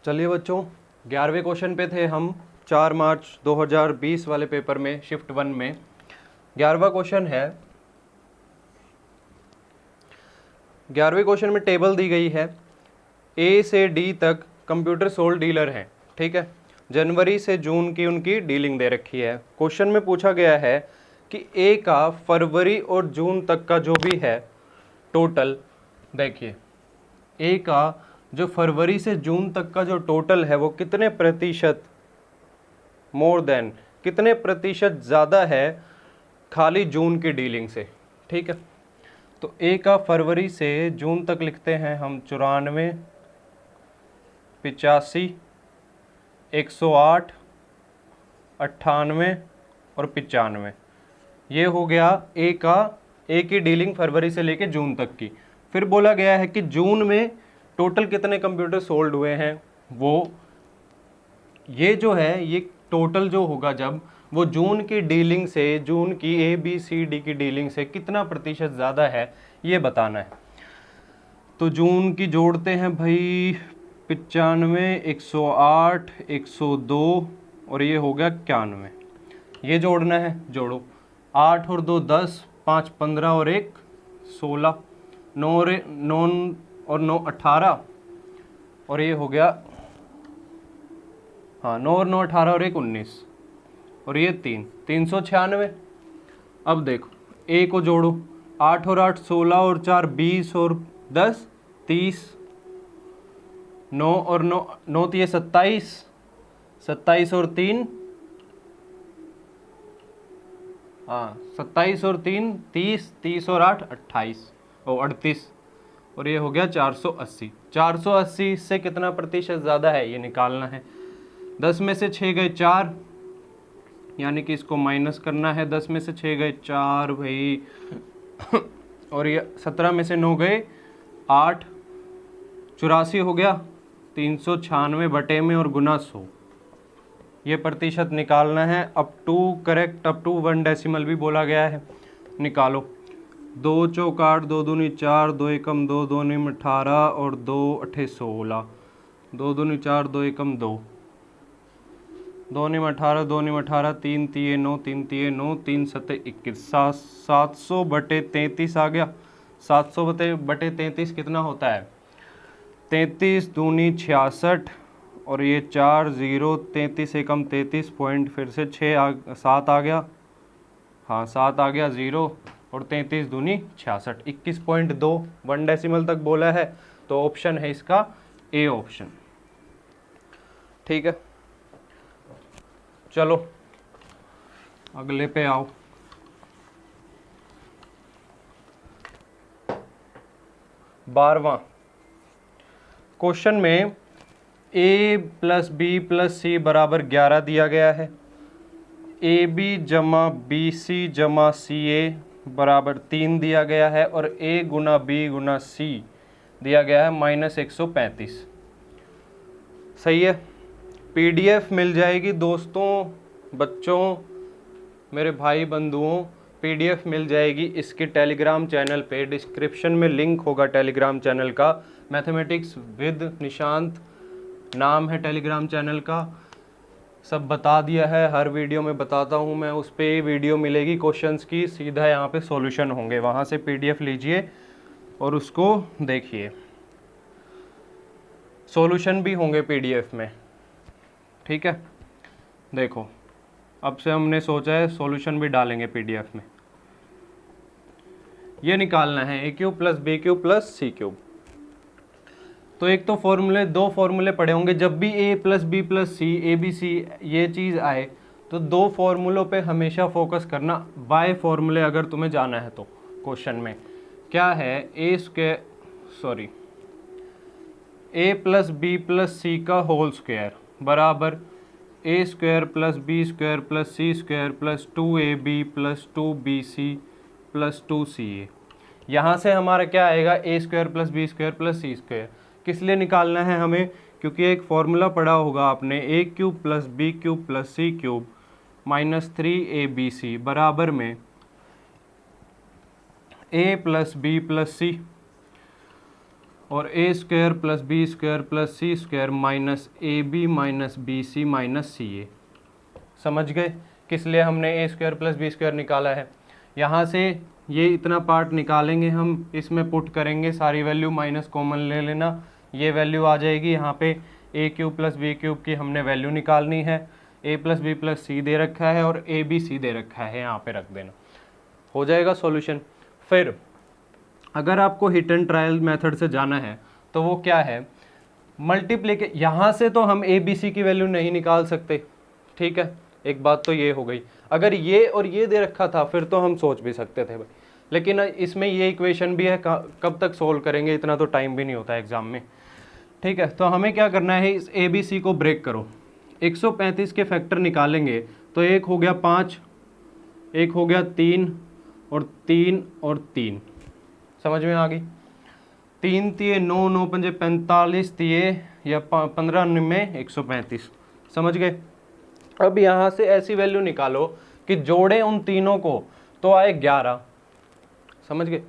चलिए बच्चों, 11वें क्वेश्चन पे थे हम 4 मार्च 2020 वाले पेपर में, शिफ्ट 1 में। 11वां क्वेश्चन है। 11वें क्वेश्चन में टेबल दी गई है, ए से डी तक कंप्यूटर सोल्ड डीलर हैं, ठीक है। जनवरी से जून की उनकी डीलिंग दे रखी है। क्वेश्चन में पूछा गया है कि ए का फरवरी और जून तक का जो भी है टोटल, देखिए ए का जो फरवरी से जून तक का जो टोटल है वो कितने प्रतिशत मोर देन, कितने प्रतिशत ज़्यादा है खाली जून की डीलिंग से, ठीक है। तो ए का फरवरी से जून तक लिखते हैं हम 94, 85, 108, 98 और 95। ये हो गया ए की डीलिंग फरवरी से लेके जून तक की। फिर बोला गया है कि जून में टोटल कितने कंप्यूटर सोल्ड हुए हैं। वो ये जो है, ये टोटल जो होगा जब वो जून की डीलिंग से, जून की ए बी सी डी की डीलिंग से कितना प्रतिशत ज़्यादा है ये बताना है। तो जून की जोड़ते हैं भाई, 95, 108, 102 और ये हो गया 91। ये जोड़ना है, जोड़ो। 8 और 2 10, 5 15 और 1 16, 9 और 9 18 और ये हो गया, हाँ 9 और 9 18 और 1 19 और ये 396। अब देखो ए को जोड़ो, 8 और 8 16 और 4 20 और 10 30, 9 और 9 9 तो ये 27, 27 और 3, हाँ 27 और 3 30, 30 और 8 28 और 38 और ये हो गया 480। 480 से कितना प्रतिशत ज़्यादा है ये निकालना है। 10 में से 6 गए 4, यानी कि इसको माइनस करना है। 10 में से 6 गए 4 भाई और ये 17 में से 9 गए 8, 84 हो गया। 396 बटे में और गुना 100, ये प्रतिशत निकालना है। Up to correct, up to 1 decimal भी बोला गया है। निकालो। 2 चौक 8, 2 दूनी 4, 2 एकम 2, 2 निम 18 और 2 अठे 16, 2 दूनी 4, 2 एकम 2, 2 निम 18, 2 निम 18, 3 तिये 9, 3 तिये 9, 3 सते 21, 700 बटे 33 आ गया। 700 बटे 33 कितना होता है? 33 दूनी 66 और ये 4 0, 33 एकम 33 पॉइंट, फिर से 7 आ गया, हाँ 7 आ गया 0 और 33 दूनी 66, 21.2 1 डेसिमल तक बोला है। तो ऑप्शन है इसका ए ऑप्शन, ठीक है। चलो अगले पे आओ। बारहवां क्वेश्चन में ए प्लस बी प्लस सी बराबर 11 दिया गया है। ए बी जमा बी सी जमा सी ए बराबर 3 दिया गया है और ए गुना बी गुना सी दिया गया है -135। सही है। पीडीएफ मिल जाएगी दोस्तों, बच्चों, मेरे भाई बंधुओं, पीडीएफ मिल जाएगी इसके टेलीग्राम चैनल पे। डिस्क्रिप्शन में लिंक होगा टेलीग्राम चैनल का, मैथमेटिक्स विद निशांत नाम है टेलीग्राम चैनल का। सब बता दिया है, हर वीडियो में बताता हूँ मैं, उस पर वीडियो मिलेगी क्वेश्चंस की, सीधा यहाँ पे सॉल्यूशन होंगे। वहाँ से पीडीएफ लीजिए और उसको देखिए, सॉल्यूशन भी होंगे पीडीएफ में, ठीक है। देखो अब से हमने सोचा है सॉल्यूशन भी डालेंगे पीडीएफ में। ये निकालना है A cube plus B cube plus C cube. तो एक तो फॉर्मूले, 2 फॉर्मूले पढ़े होंगे। जब भी A plus B plus C, A B C ये चीज़ आए तो 2 फॉर्मूलों पे हमेशा फोकस करना। बाय फॉर्मूले अगर तुम्हें जाना है तो क्वेश्चन में क्या है, A plus B plus C का होल स्क्वायर बराबर A square plus B square plus C square plus 2ab plus 2bc plus 2ca। यहाँ से हमारा क्या आएगा, A square plus B square plus C square. किस लिए निकालना है हमें? क्योंकि एक फॉर्मूला पढ़ा होगा आपने, A cube plus B cube plus C cube -3abc बराबर में A plus B plus C. और A square plus B square plus C square minus A B minus B C minus C A. समझ गए किस लिए हमने A square plus B square निकाला है। यहाँ से ये इतना पार्ट निकालेंगे हम, इसमें पुट करेंगे सारी वैल्यू, माइनस कॉमन ले लेना, ये वैल्यू आ जाएगी। यहाँ पे ए क्यूब प्लस बी क्यूब की हमने वैल्यू निकालनी है, ए प्लस बी प्लस सी दे रखा है और ए बी सी दे रखा है, यहाँ पे रख देना, हो जाएगा सॉल्यूशन। फिर अगर आपको हिट एंड ट्रायल मेथड से जाना है तो वो क्या है, मल्टीप्लिके, यहाँ से तो हम ए बी सी की वैल्यू नहीं निकाल सकते, ठीक है, एक बात तो ये हो गई। अगर ये और ये दे रखा था फिर तो हम सोच भी सकते थे भाई, लेकिन इसमें ये इक्वेशन भी है, कब तक सोल्व करेंगे, इतना तो टाइम भी नहीं होता एग्जाम में, ठीक है। तो हमें क्या करना है, इस ए बी सी को ब्रेक करो। 135 के फैक्टर निकालेंगे तो एक हो गया 5, एक हो गया 3 और 3 और 3, समझ में आ गई। 3 तिये 9, 9 पंजे 45 तिये या 15 में 135, समझ गए। अब यहाँ से ऐसी वैल्यू निकालो कि जोड़े उन तीनों को तो आए 11, समझ गए,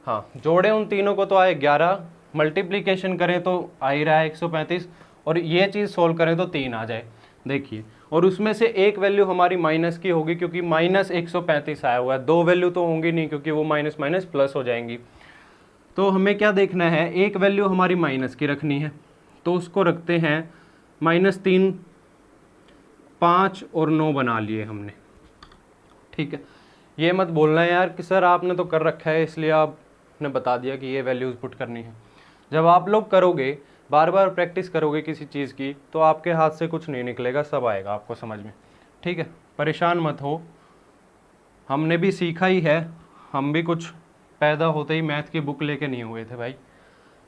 हाँ, जोड़े उन तीनों को तो आए 11, मल्टीप्लिकेशन करें तो आ ही रहा है 135, और ये चीज़ सोल्व करें तो 3 आ जाए, देखिए। और उसमें से एक वैल्यू हमारी माइनस की होगी क्योंकि माइनस 135 आया हुआ है, 2 वैल्यू तो होंगी नहीं क्योंकि वो माइनस माइनस प्लस हो जाएंगी। तो हमें क्या देखना है, एक वैल्यू हमारी माइनस की रखनी है, तो उसको रखते हैं -3, 5 और 9 बना लिए हमने, ठीक है। ये मत बोलना यार कि सर आपने तो कर रखा है इसलिए आपने बता दिया कि ये वैल्यूज़ पुट करनी है। जब आप लोग करोगे, बार बार प्रैक्टिस करोगे किसी चीज़ की, तो आपके हाथ से कुछ नहीं निकलेगा, सब आएगा आपको समझ में, ठीक है। परेशान मत हो, हमने भी सीखा ही है, हम भी कुछ पैदा होते ही मैथ की बुक लेके नहीं हुए थे भाई,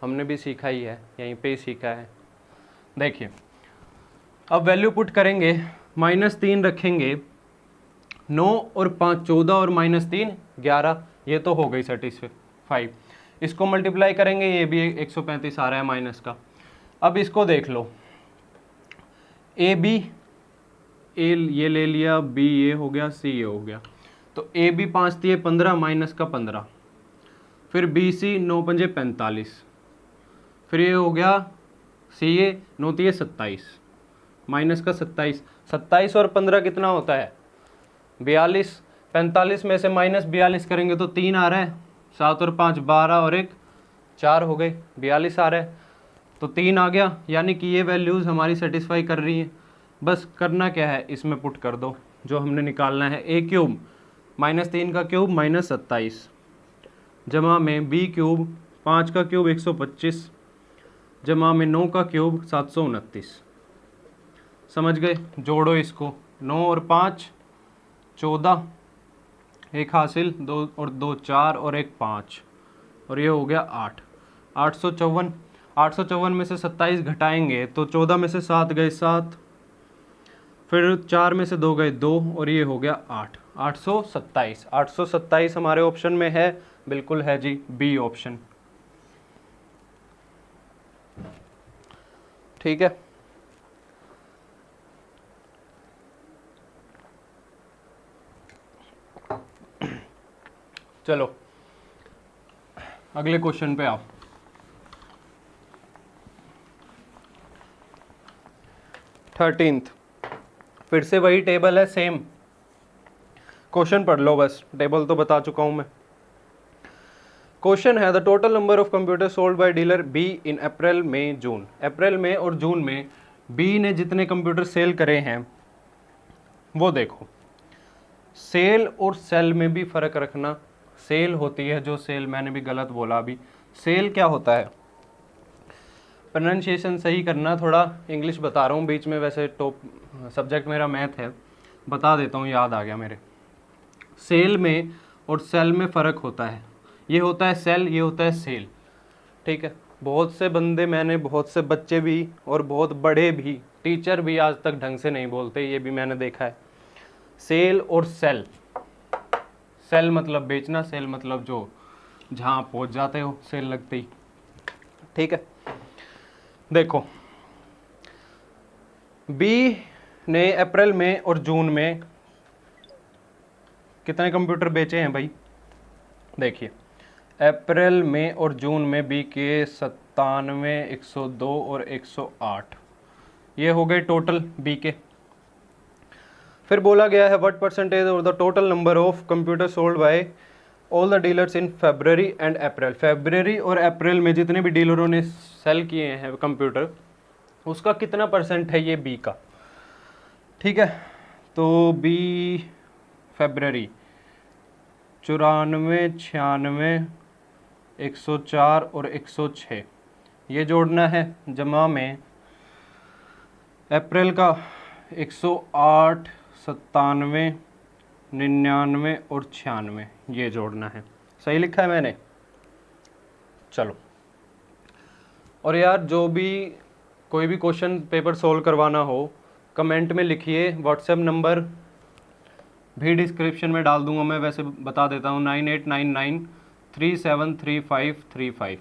हमने भी सीखा ही है, यहीं पे ही सीखा है। देखिए अब वैल्यू पुट करेंगे, -3 रखेंगे, 9 और 5 14 और -3 11, ये तो हो गई सेटिस्फाई। इसको मल्टीप्लाई करेंगे, ये भी 135 आ रहा है माइनस का। अब इसको देख लो, ए बी, ए ये ले लिया, बी ये हो गया, सी ये हो गया, तो ए बी 5 तिये 15 माइनस का 15, फिर बी सी 9 पंजे 45, फिर ये हो गया सी ए 9 तिये 27 माइनस का 27, 27 और 15 कितना होता है 42, 45 में से -42 करेंगे तो 3 आ रहा है, 7 और 5 12 और 1 4 हो गए, 42 आ रहा है, तो 3 आ गया, यानी कि ये वैल्यूज़ हमारी सेटिस्फाई कर रही हैं। बस करना क्या है, इसमें पुट कर दो जो हमने निकालना है, ए क्यूब -3 का क्यूब -27 जमा में बी क्यूब 5 का क्यूब 125 जमा में 9 का क्यूब 729, समझ गए। जोड़ो इसको, 9 और 5 14, एक हासिल, 2 और 2 4 और 1 5, और ये हो गया 8, 854। 854 में से 27 घटाएंगे तो 14 में से 7 गए 7, फिर 4 में से 2 गए 2, और ये हो गया 8, 827। 827 हमारे ऑप्शन में है, बिल्कुल है जी, बी ऑप्शन, ठीक है। चलो अगले क्वेश्चन पे आओ। 13th, फिर से वही टेबल है, सेम क्वेश्चन पढ़ लो, बस टेबल तो बता चुका हूं मैं। क्वेश्चन है, the total number of computer sold by dealer B in April May June. अप्रैल में और जून में बी ने जितने कंप्यूटर सेल करे हैं वो देखो। सेल और सेल में भी फ़र्क रखना, सेल होती है जो सेल, मैंने भी गलत बोला अभी, सेल क्या होता है, प्रोनाउंसिएशन सही करना, थोड़ा इंग्लिश बता रहा हूँ बीच में, वैसे टॉप सब्जेक्ट मेरा मैथ है, बता देता हूँ, याद आ गया मेरे। सेल में और सेल में फ़र्क होता है, ये होता है सेल, ये होता है सेल, ठीक है। बहुत से बंदे, मैंने बहुत से बच्चे भी और बहुत बड़े भी, टीचर भी आज तक ढंग से नहीं बोलते, ये भी मैंने देखा है। सेल और सेल, सेल मतलब बेचना, सेल मतलब जो जहाँ आप पहुँच जाते हो सेल लगते ही, ठीक है। देखो बी ने अप्रैल में और जून में कितने कंप्यूटर बेचे हैं भाई, देखिए अप्रैल में और जून में बी के 97, 102 और 108, ये हो गए टोटल बी के। फिर बोला गया है what percentage of the total number of computer sold by all the dealers in February and April. फरवरी और अप्रैल में जितने भी डीलरों ने सेल किए हैं कंप्यूटर, उसका कितना परसेंट है ये बी का। ठीक है, तो बी फरवरी 94, 96, 104 और 106 ये जोड़ना है, जमा में अप्रैल का 108, 97, 99 और 96 ये जोड़ना है। सही लिखा है मैंने? चलो, और यार जो भी कोई भी क्वेश्चन पेपर सोल्व करवाना हो कमेंट में लिखिए, व्हाट्सएप नंबर भी डिस्क्रिप्शन में डाल दूंगा मैं, वैसे बता देता हूँ 9899373535।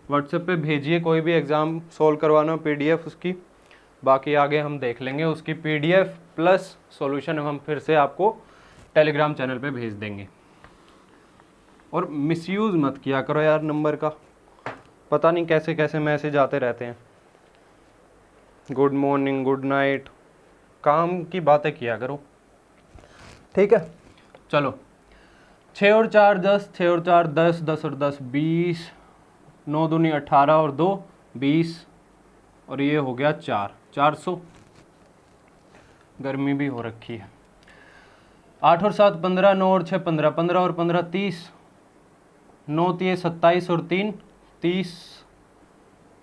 व्हाट्सएप पे भेजिए कोई भी एग्ज़ाम सोल्व करवाना हो पीडीएफ उसकी, बाकी आगे हम देख लेंगे। उसकी पीडीएफ प्लस सॉल्यूशन हम फिर से आपको टेलीग्राम चैनल पे भेज देंगे। और मिसयूज़ मत किया करो यार नंबर का, पता नहीं कैसे कैसे मैसेज आते रहते हैं, गुड मॉर्निंग, गुड नाइट, काम की बातें किया करो। ठीक है, चलो 6 और 4 10, 6 और 4 10, 10 और 10 20, 9 दूनी 18 और 2 20, और ये हो गया 400। गर्मी भी हो रखी है। 8 और 7 15, 9 और 6 15, 15 और 15 30, 9 3 27 और 3 30,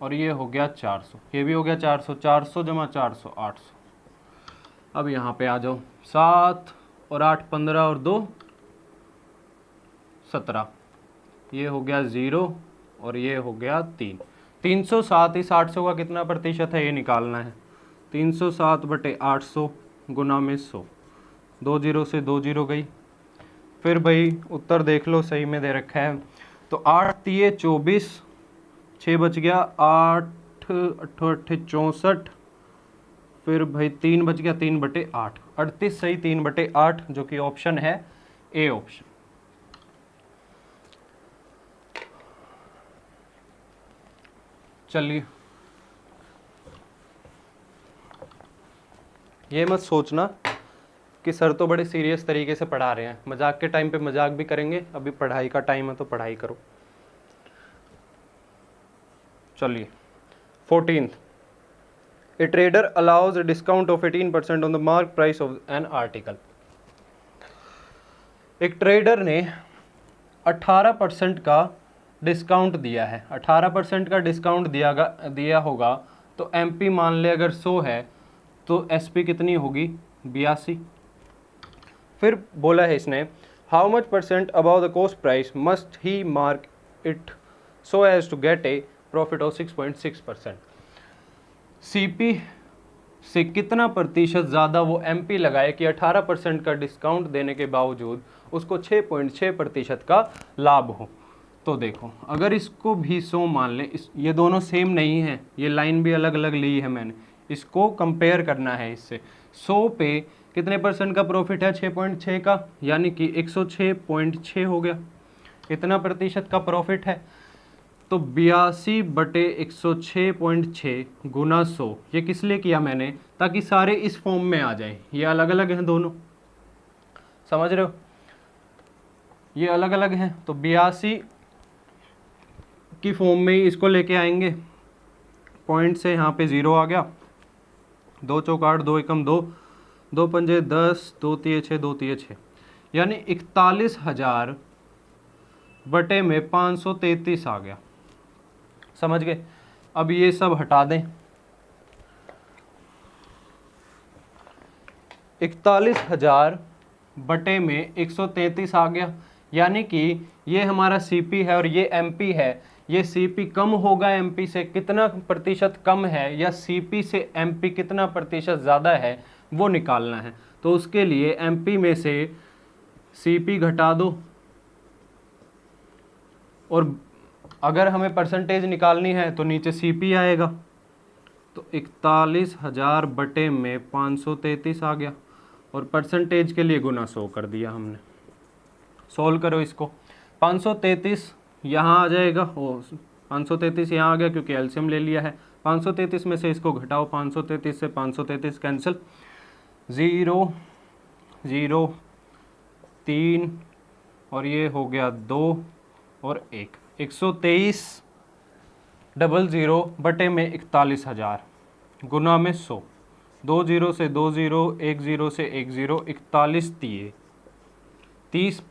और ये हो गया 400। ये भी हो गया 400, 400 जमा 400 800। अब यहाँ पे आ जाओ, 7 और 8 15 और 2 17, ये हो गया 0 और ये हो गया 3। 307 इस 800 का कितना प्रतिशत है ये निकालना है। 307/800 गुना में 100, 2 0 से 2 0 गई। फिर भाई उत्तर देख लो, सही में दे रखा है। तो 8 3 24, 6 बच गया, 8 8 8 64, फिर भाई 3 बच गया, 3/8, 38 सही 3/8, जो कि ऑप्शन है ए ऑप्शन। चलिए, ये मत सोचना कि सर तो बड़े सीरियस तरीके से पढ़ा रहे हैं, मजाक के टाइम पे मजाक भी करेंगे, अभी पढ़ाई का टाइम है तो पढ़ाई करो। चलिए 14th, A trader allows a discount of 18% on the mark price of an article। एक ट्रेडर ने 18% का डिस्काउंट दिया है। 18% का डिस्काउंट दिया होगा तो एमपी मान ले अगर 100 है तो एसपी कितनी होगी, 82। फिर बोला है इसने, how much percent about the cost price must he mark it so as to get a profit of 6.6%। CP से कितना प्रतिशत ज़्यादा वो एमपी लगाए कि 18% का डिस्काउंट देने के बावजूद उसको 6.6% का लाभ हो। तो देखो, अगर इसको भी 100 मान लें, ये दोनों सेम नहीं है, ये लाइन भी अलग अलग ली है मैंने, इसको कंपेयर करना है इससे। 100 पे कितने परसेंट का प्रॉफिट है, 6.6 का, यानी कि 106.6 हो गया, इतना प्रतिशत का प्रॉफिट है। तो 82/106.6 गुना 100, ये किस लिए किया मैंने, ताकि सारे इस फॉर्म में आ जाए। ये अलग अलग हैं दोनों, समझ रहे हो, ये अलग अलग हैं, तो 82 की फॉर्म में ही इसको लेके आएंगे। पॉइंट से यहाँ पे 0 आ गया, 2 चौक 8, 2 एकम 2, 2 पंजे 10, 2 तिये 6, 2 तिये 6, यानी 41,000 बटे में 533 आ गया। समझ गए? अब ये सब हटा दें, 41,000 बटे में 133 आ गया, यानी कि ये हमारा सीपी है और ये एमपी है। ये सीपी कम होगा एमपी से, कितना प्रतिशत कम है, या सीपी से एमपी कितना प्रतिशत ज़्यादा है, वो निकालना है। तो उसके लिए एमपी में से सीपी घटा दो, और अगर हमें परसेंटेज निकालनी है तो नीचे सीपी आएगा। तो 41,000 बटे में 533 आ गया, और परसेंटेज के लिए गुना 100 कर दिया हमने। सॉल्व करो इसको, 533 यहाँ आ जाएगा, ओ 533 यहाँ आ गया क्योंकि एलसीएम ले लिया है। 533 में से इसको घटाओ, 533 से 533 कैंसिल, 0 0 3 और ये हो गया 2 और 1, 123 00 बटे में 41,000 गुना में 100, 2 0 से 2 0, 1 0 से 1 0, 41 30,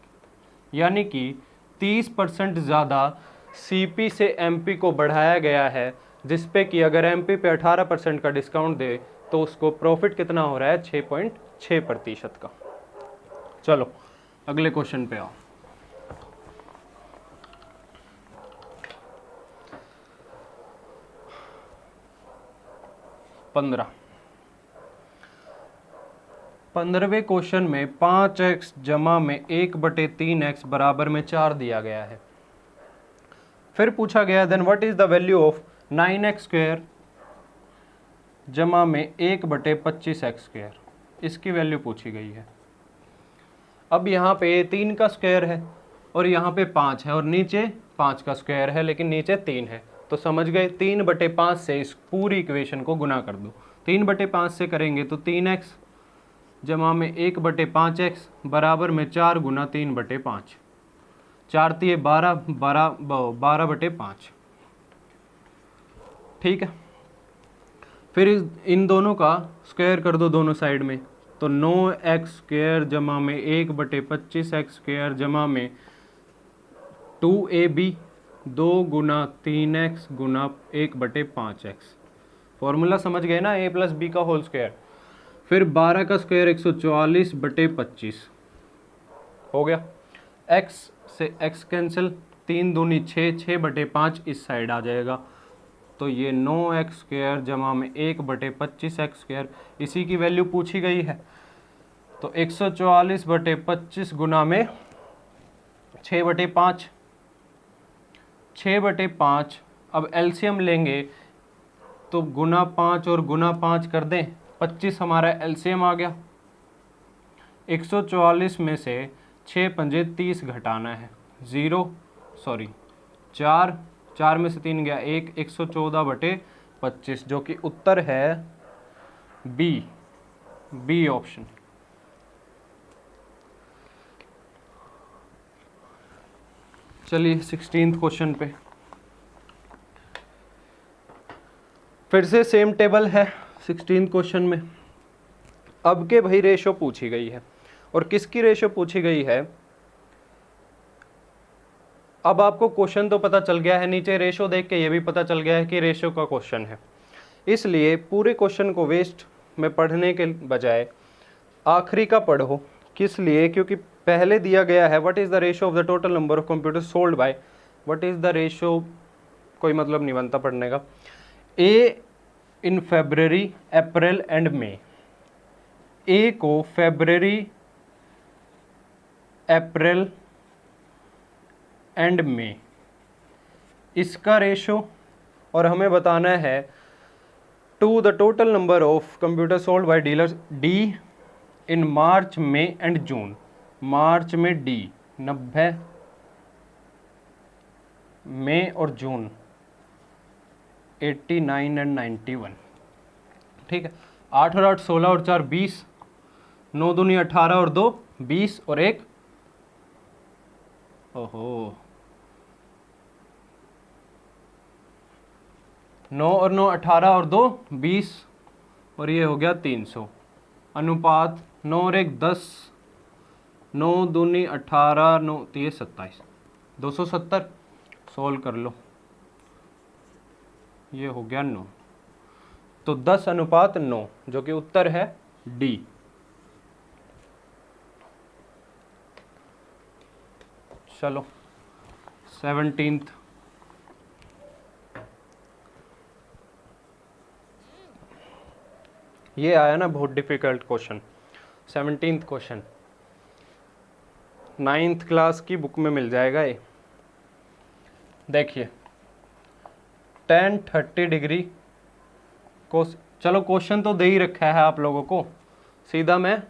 यानी कि 30% ज़्यादा सीपी से एमपी को बढ़ाया गया है, जिस पे कि अगर एमपी पे 18% का डिस्काउंट दे तो उसको प्रॉफिट कितना हो रहा है, 6.6% का। चलो अगले क्वेश्चन पे आओ। पंद्रहवें क्वेश्चन में 5x जमा में 1/3x बराबर में 4 दिया गया है। फिर पूछा गया then what is the value of 9x² जमा में 1/25x², इसकी वैल्यू पूछी गई है। अब यहाँ पे 3 का स्क्वायर है और यहाँ पे 5 है और नीचे 5 का स्क्वायर है लेकिन नीचे 3 है, तो समझ गए 3/5 से इस पूरी इक्वेशन को गुना कर दो। 3/5 से करेंगे तो 3x जमा में 1/5x बराबर में 4 गुना 3/5, 4 तिये 12/5। ठीक है, फिर इन दोनों का स्क्वायर कर दो दोनों साइड में, तो 9x² जमा में 1/25x² जमा में 2ab 2 गुना 3x गुना 1/5x। फॉर्मूला समझ गए ना, a + b का होल स्क्वायर। फिर 12 का स्क्वायर 144/25 हो गया, x से x कैंसिल, 3 दूनी 6, 6/5 इस साइड आ जाएगा, तो ये 9x² जमा में 1/25x², इसी की वैल्यू पूछी गई है। तो 144/25 गुना में 6/5, 6/5। अब एलसीएम लेंगे तो गुना 5 और गुना 5 कर दें, 25 हमारा एलसीएम आ गया। 144 में से 6 पंजे 30 घटाना है, 4 में से 3 गया 1, 114/25, जो कि उत्तर है बी ऑप्शन। चलिए 16th क्वेश्चन पे फिर से सेम टेबल है 16th क्वेश्चन में। अब के भाई रेशो पूछी गई है, और किसकी रेशो पूछी गई है। अब आपको क्वेश्चन तो पता चल गया है, नीचे रेशो देख के ये भी पता चल गया है कि रेशो का क्वेश्चन है, इसलिए पूरे क्वेश्चन को वेस्ट में पढ़ने के बजाय आखिरी का पढ़ो। किस लिए, क्योंकि पहले दिया गया है what is the ratio of the total number of computer sold bye, what is the ratio, कोई मतलब नहीं बनता पढ़ने का। ए इन फेब्रवरी अप्रैल एंड मई, ए को फेब्रवरी अप्रैल एंड मई इसका रेशो, और हमें बताना है to the total number of computer sold by dealers D in March May and June. मार्च में डी 90, मई और जून 89 एंड 91। ठीक है, 8 और 8 16 और 4 20, 9 दूनी 18 और 2 20 और 1 ओहो 9 और 9 18 और 2 20 और ये हो गया 300। अनुपात 9 और 1 10, 9 दूनी 18, 9 3 27, 270। सोल्व कर लो, ये हो गया 9, तो 10:9 जो कि उत्तर है डी। चलो 17th ये आया ना बहुत difficult question. 17th question 9th class की बुक में मिल जाएगा ये। देखिए tan 30 डिग्री को, चलो क्वेश्चन तो दे ही रखा है आप लोगों को, सीधा मैं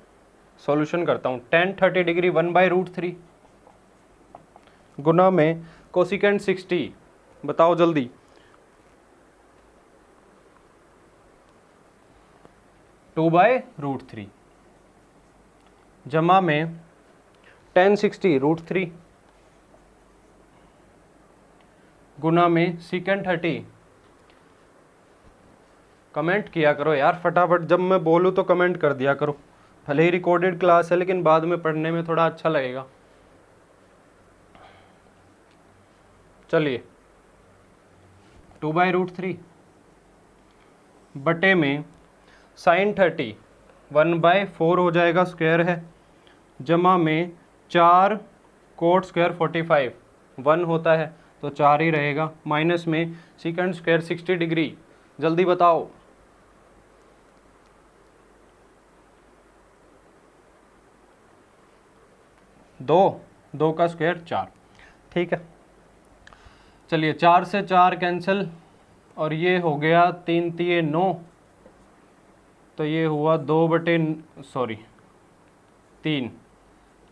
सॉल्यूशन करता हूँ। tan 30 डिग्री 1/√3 गुना में कोसिकेंट 60, बताओ जल्दी। टू बाय रूट थ्री जमा में टेन 60 रूट थ्री गुना में सीकेंट 30। कमेंट किया करो यार फटाफट, जब मैं बोलूँ तो कमेंट कर दिया करो। भले ही रिकॉर्डेड क्लास है लेकिन बाद में पढ़ने में थोड़ा अच्छा लगेगा। चलिए, टू बाई रूट थ्री बटे में साइन 30 1/4 हो जाएगा, स्क्वायर है, जमा में 4 कोट स्क्वायर 45 1 होता है तो 4 ही रहेगा, माइनस में सीकेंट स्क्वायर 60 डिग्री। जल्दी बताओ। दो का स्क्वायर 4, ठीक है। चलिए 4 से 4 कैंसिल और ये हो गया 3 3 9, तो ये हुआ 3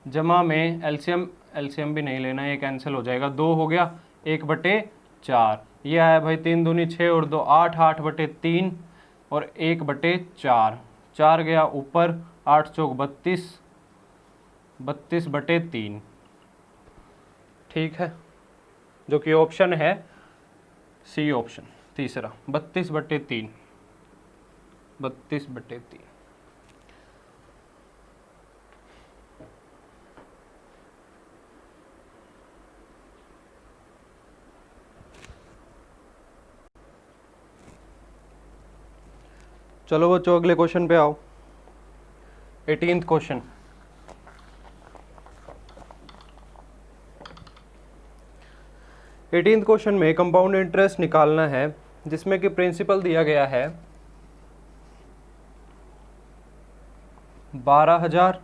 जमा में एलसीएम भी नहीं लेना, ये कैंसिल हो जाएगा, 2 हो गया 1/4। ये आया भाई 3 दूनी 6 और 2 8, 8/3 और 1/4, 4 गया ऊपर, 8 चौक 32, 32/3, ठीक है, जो कि ऑप्शन है सी ऑप्शन तीसरा, 32/3, 32/3। चलो बच्चों अगले क्वेश्चन पे आओ। 18th question. 18th क्वेश्चन में कंपाउंड इंटरेस्ट निकालना है, जिसमें कि प्रिंसिपल दिया गया है 12,000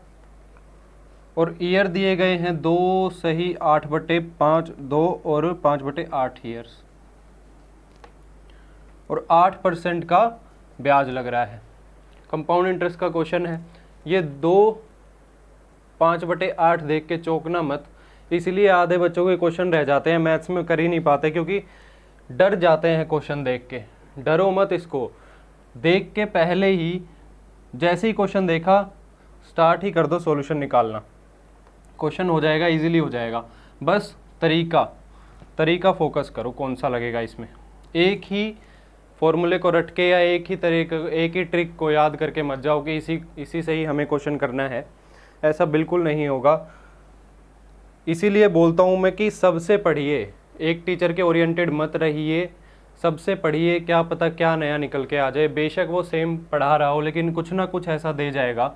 और ईयर दिए गए हैं 2 सही 8/5 2 और 5/8 ईयर्स, और 8% का ब्याज लग रहा है। कंपाउंड इंटरेस्ट का क्वेश्चन है। ये 2 5/8 देख के चौंकना मत, इसलिए आधे बच्चों के क्वेश्चन रह जाते हैं, मैथ्स में कर ही नहीं पाते क्योंकि डर जाते हैं क्वेश्चन देख के। डरो मत, इसको देख के पहले ही जैसे ही क्वेश्चन देखा स्टार्ट ही कर दो सॉल्यूशन निकालना, क्वेश्चन हो जाएगा, इजीली हो जाएगा। बस तरीका फोकस करो कौन सा लगेगा इसमें। एक ही फॉर्मूले को रट के या एक ही ट्रिक को याद करके मत जाओ कि इसी से ही हमें क्वेश्चन करना है, ऐसा बिल्कुल नहीं होगा। इसीलिए बोलता हूँ मैं कि सबसे पढ़िए, एक टीचर के ओरिएंटेड मत रहिए, सबसे पढ़िए, क्या पता क्या नया निकल के आ जाए। बेशक वो सेम पढ़ा रहा हो लेकिन कुछ ना कुछ ऐसा दे जाएगा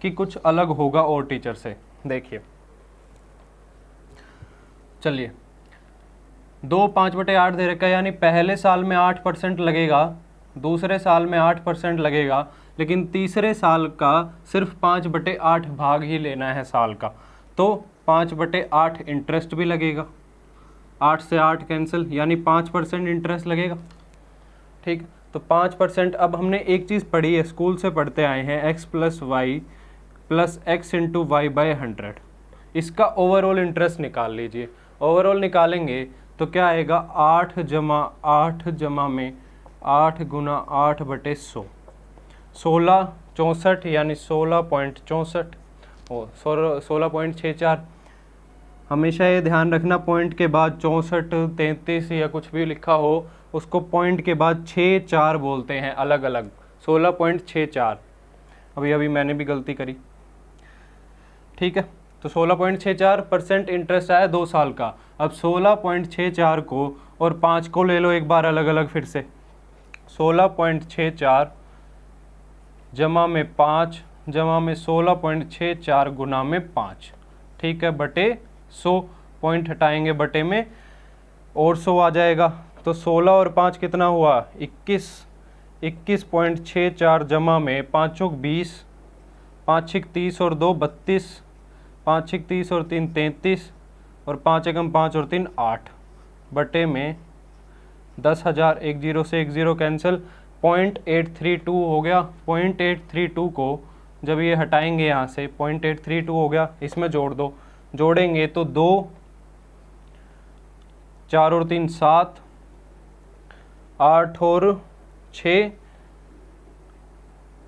कि कुछ अलग होगा और टीचर से। देखिए चलिए, 2 5/8 दे रखा है, यानी पहले साल में 8% लगेगा, दूसरे साल में 8% लगेगा, लेकिन तीसरे साल का सिर्फ 5/8 भाग ही लेना है साल का, तो 5/8 इंटरेस्ट भी लगेगा। 8 से 8 कैंसिल, यानी 5% इंटरेस्ट लगेगा, ठीक। तो 5%, अब हमने एक चीज़ पढ़ी है, स्कूल से पढ़ते आए हैं, x + y + x × y/100। इसका ओवरऑल इंटरेस्ट निकाल लीजिए। ओवरऑल निकालेंगे तो क्या आएगा, 8 जमा 8 जमा में 8 गुना 8/100, 16 64, यानी 16.64 और 16.64। हमेशा ये ध्यान रखना, पॉइंट के बाद 64 33 या कुछ भी लिखा हो उसको पॉइंट के बाद 64 बोलते हैं अलग अलग। 16.64, अभी मैंने भी गलती करी, ठीक है। तो 16.64% इंटरेस्ट आया 2 साल का। अब 16.64 को और 5 को ले लो एक बार अलग अलग फिर से, 16.64 जमा में 5 जमा में 16.64 गुना में 5, ठीक है, बटे 100, पॉइंट हटाएंगे बटे में और 100 आ जाएगा। तो 16 और 5 कितना हुआ, 21.64 जमा में 5 चौक 20, 5 छिक 30 और 2 32, 5 छिक 30 और 3 33 और 5 एकम 5 और 3 8 बटे में 10,000। 1 0 से 1 0 कैंसिल, 0.832 हो गया। 0.832 को जब ये हटाएंगे यहाँ से 0.832 हो गया, इसमें जोड़ दो, जोड़ेंगे तो 2 4 और 3 7, 8 और 6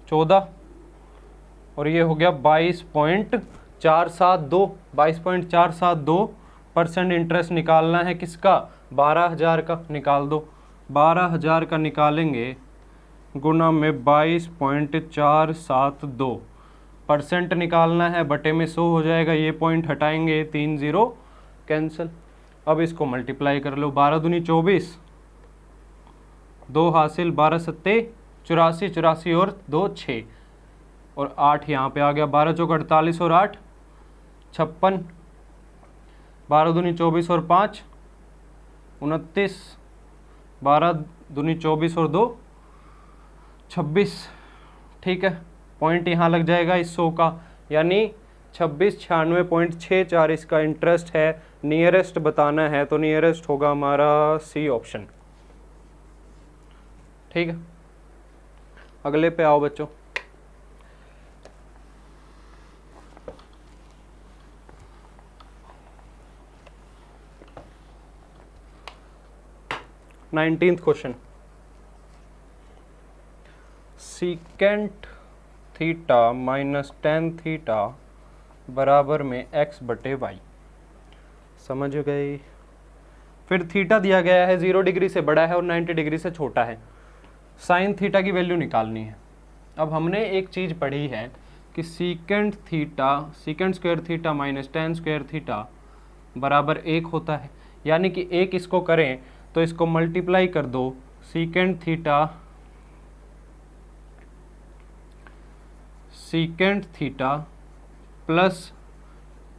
14, और ये हो गया 22.472 इंटरेस्ट निकालना है। किसका? 12,000 का। निकाल दो। 12,000 का निकालेंगे गुना में 22.472 निकालना है, बटे में 100 हो जाएगा। ये पॉइंट हटाएंगे, 3 0 कैंसिल। अब इसको मल्टीप्लाई कर लो। 12 दूनी 24, 2 हासिल, 12 सत्ते 84, 84 और 2 6, और 8 यहाँ पे आ गया। 12 चौक 48 और 8 56, 12 दूनी 24 और 5 29, 12 दूनी 24 और 2 26। ठीक है, पॉइंट यहाँ लग जाएगा इस 100 का, यानी 2696.64 इसका इंटरेस्ट है। नियरेस्ट बताना है तो नियरेस्ट होगा हमारा सी ऑप्शन। ठीक है, अगले पे आओ बच्चों। Nineteenth question, secant theta minus tan theta बराबर में x बटे वाई। समझ गए? फिर थीटा दिया गया है 0 डिग्री से बड़ा है और 90 डिग्री से छोटा है। साइन थीटा की वैल्यू निकालनी है। अब हमने एक चीज़ पढ़ी है कि secant square theta minus ten square theta बराबर 1 होता है, यानी कि एक इसको करें तो इसको मल्टीप्लाई कर दो। Secant theta plus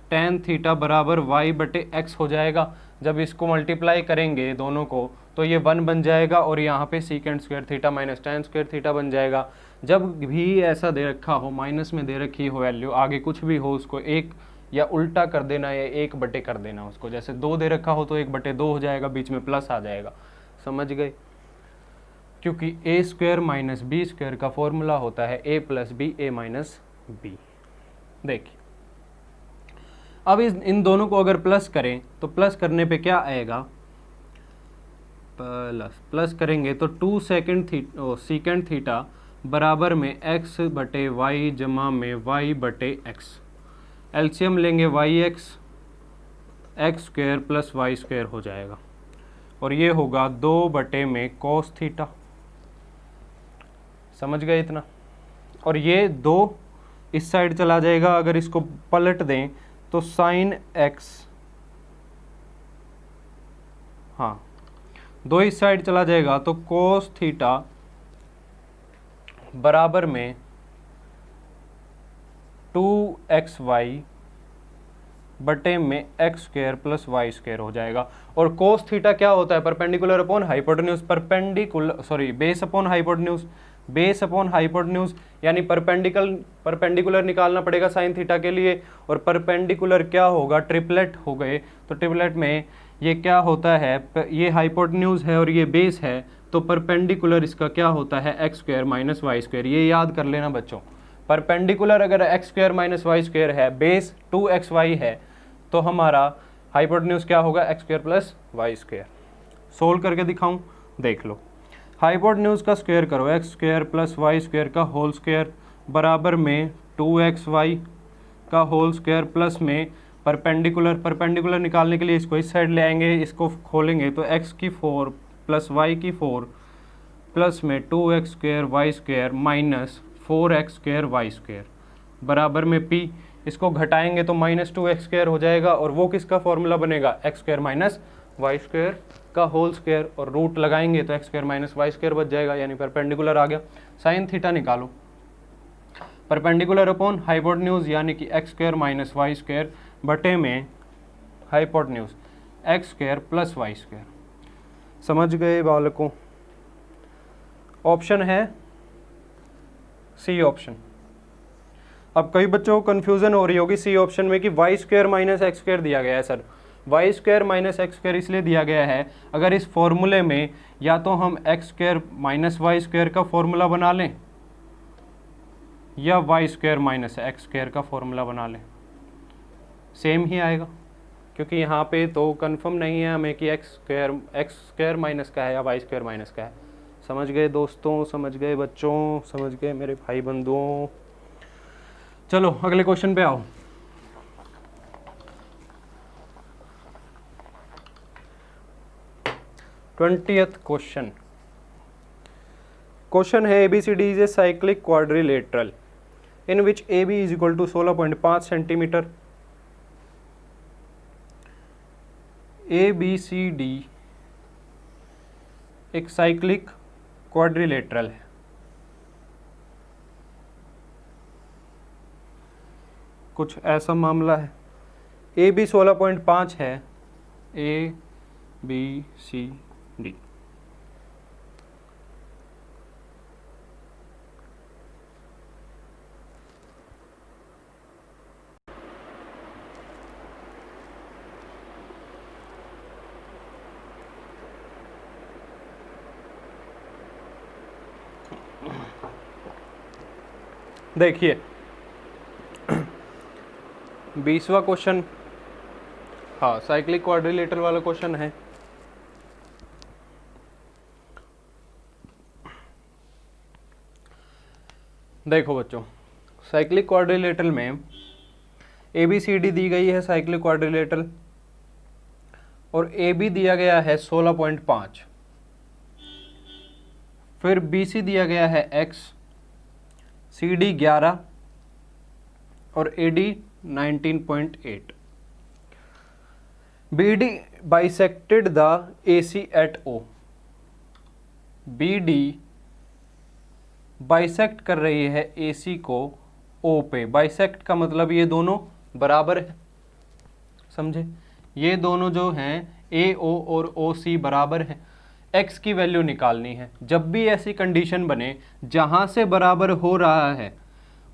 tan theta बराबर y बटे x हो जाएगा। जब इसको मल्टीप्लाई करेंगे दोनों को तो ये 1 बन जाएगा, और यहाँ पे secant square theta minus ten square theta बन जाएगा। जब भी ऐसा दे रखा हो, माइनस में दे रखी हो वैल्यू, आगे कुछ भी हो, उसको 1 या उल्टा कर देना या 1 बटे कर देना उसको। जैसे 2 दे रखा हो तो 1 बटे 2 हो जाएगा, बीच में प्लस आ जाएगा। समझ गए? क्योंकि ए स्क्वायर माइनस बी स्क्वायर का फॉर्मूला होता है A plus B A minus B. देखिए, अब इन दोनों को अगर प्लस करें तो प्लस करने पे क्या आएगा? प्लस करेंगे तो 2 सीकेंट थीटा बराबर में x बटे वाई जमा में y बटे x। एलसीएम लेंगे y(x), x square plus y square हो जाएगा, और ये होगा 2 बटे में cos थीटा। समझ गए इतना? और ये 2 इस साइड चला जाएगा। अगर इसको पलट दें तो साइन x, हाँ 2 इस साइड चला जाएगा तो cos थीटा बराबर में 2xy बटे में x square plus y square हो जाएगा। और कोस थीटा क्या होता है? Perpendicular upon hypotenuse, base upon hypotenuse, base upon hypotenuse, यानी परपेंडिकुलर निकालना पड़ेगा साइन थीटा के लिए। और परपेंडिकुलर क्या होगा? ट्रिपलेट हो गए। तो ट्रिपलेट में ये क्या होता है? ये हाइपोटेन्यूज है और ये बेस है, तो परपेंडिकुलर इसका क्या होता है? X square minus y square. ये याद कर लेना बच्चों। परपेंडिकुलर अगर x square minus y square है, बेस 2xy है, तो हमारा हाइपोटेन्यूज क्या होगा? X square plus y square. Solve करके दिखाऊं? देख लो। हाइपोटेन्यूज का स्क्वायर करो, x square plus y square का होल स्क्वायर बराबर में 2xy का होल स्क्वायर प्लस में परपेंडिकुलर निकालने के लिए इसको इस साइड ले आएंगे, इसको खोलेंगे तो x की 4 प्लस वाई की 4 प्लस में 2x square y square minus 4x square y square बराबर में p। इसको घटाएंगे तो माइनस 2x स्क्वायर हो जाएगा, और वो किसका फॉर्मूला बनेगा? X square minus y square का होल स्क्वायर, और रूट लगाएंगे तो x square minus y square बच जाएगा, यानी परपेंडिकुलर आ गया। साइन थीटा निकालो, परपेंडिकुलर अपॉन हाइपोटेन्यूज यानी कि x square minus y square बटे में hypotenuse x square plus y square. समझ गए बालकों? ऑप्शन है सी ऑप्शन। अब कई बच्चों को कन्फ्यूजन हो रही होगी सी ऑप्शन में कि y square minus x square दिया गया है। Sir, y square minus x square इसलिए दिया गया है, अगर इस फॉर्मूले में या तो हम x square minus y square का फॉर्मूला बना लें या y square minus x square का फॉर्मूला बना लें, सेम ही आएगा, क्योंकि यहाँ पे तो कंफर्म नहीं है हमें कि एक्स स्क्वायर माइनस का है या वाई स्क्वायर माइनस का है। समझ गए दोस्तों, समझ गए बच्चों, समझ गए मेरे भाई बंधुओं। चलो अगले क्वेश्चन पे आओ। ट्वेंटियथ क्वेश्चन है ABCD is a cyclic quadrilateral in which AB is equal to 16.5 centimetre. ABCD एक साइक्लिक क्वाड्रिलेटरल है। कुछ ऐसा मामला है, AB 16.5 है, ABCD। देखिए 20वां क्वेश्चन, हाँ साइक्लिक क्वाड्रिलेटरल वाला क्वेश्चन है। देखो बच्चों, साइक्लिक क्वाड्रिलेटरल में ABCD दी गई है साइक्लिक क्वाड्रिलेटरल, और AB दिया गया है 16.5, फिर BC दिया गया है X, CD 11 और AD 19.8। BD bisected the AC at O। BD bisect कर रही है AC को O पे। बाइसेक्ट का मतलब ये दोनों बराबर है, समझे? ये दोनों जो हैं AO और OC बराबर हैं। X की वैल्यू निकालनी है। जब भी ऐसी कंडीशन बने जहां से बराबर हो रहा है,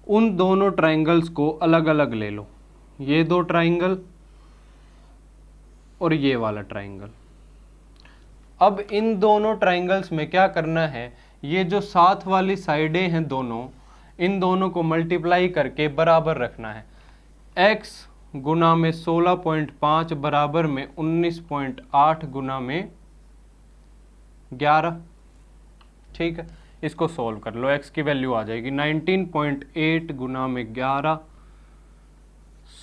उन दोनों ट्राइंगल्स को अलग अलग ले लो। ये दो ट्राइंगल और ये वाला ट्राइंगल। अब इन दोनों ट्राइंगल्स में क्या करना है, ये जो साथ वाली साइडें हैं दोनों, इन दोनों को मल्टीप्लाई करके बराबर रखना है। x गुना में 16.5 बराबर में 19.8 गुना में 11। ठीक है, इसको सॉल्व कर लो, x की वैल्यू आ जाएगी 19.8 गुना में 11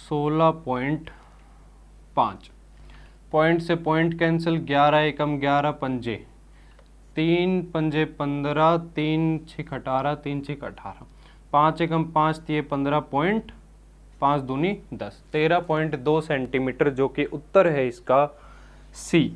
16.5। पॉइंट से पॉइंट कैंसिल, 11 एकम 11 पंजे, 3 पंजे 15, 3 छिक 18, 3 छिक 18, 5 एकम 5 दिए 15.5 दूनी 10, 13.2 सेंटीमीटर, जो कि उत्तर है इसका C।